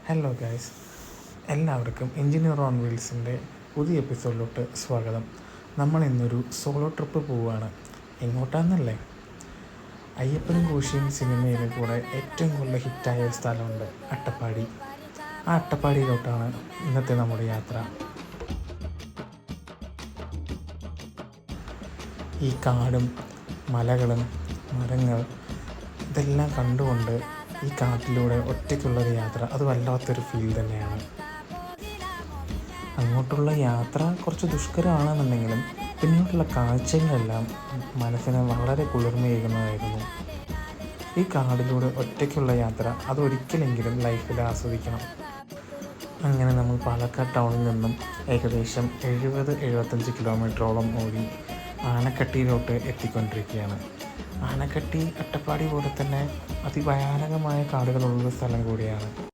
Hello guys, എല്ലാവർക്കും engineer on വീൽസിൻ്റെ പുതിയ എപ്പിസോഡിലോട്ട് സ്വാഗതം. നമ്മൾ ഇന്നൊരു സോളോ ട്രിപ്പ് പോവുകയാണ്. എങ്ങോട്ടാണെന്നല്ലേ? അയ്യപ്പനും കോശിയും സിനിമയിലെ കൂടെ ഏറ്റവും കൂടുതൽ ഹിറ്റായ ഒരു സ്ഥലമുണ്ട്, അട്ടപ്പാടി. ആ അട്ടപ്പാടിയിലോട്ടാണ് ഇന്നത്തെ നമ്മുടെ യാത്ര. ഈ കാടും മലകളും മരങ്ങൾ ഇതെല്ലാം കണ്ടുകൊണ്ട് ഈ കാട്ടിലൂടെ ഒറ്റയ്ക്കുള്ളൊരു യാത്ര, അത് വല്ലാത്തൊരു ഫീൽ തന്നെയാണ്. അങ്ങോട്ടുള്ള യാത്ര കുറച്ച് ദുഷ്കരമാണെന്നുണ്ടെങ്കിലും പിന്നീടുള്ള കാഴ്ചകളെല്ലാം മനസ്സിന് വളരെ കുളിർമയേകുന്നതായിരുന്നു. ഈ കാടിലൂടെ ഒറ്റയ്ക്കുള്ള യാത്ര അതൊരിക്കലെങ്കിലും ലൈഫിൽ ആസ്വദിക്കണം. അങ്ങനെ നമ്മൾ പാലക്കാട് ടൗണിൽ നിന്നും ഏകദേശം 70-75 കിലോമീറ്ററോളം ഓടി ആനക്കട്ടിയിലോട്ട് എത്തിക്കൊണ്ടിരിക്കുകയാണ്. ആനക്കട്ടി അട്ടപ്പാടി പോലെ തന്നെ അതിഭയാനകമായ കാടുകളുള്ള സ്ഥലം കൂടിയാണ്.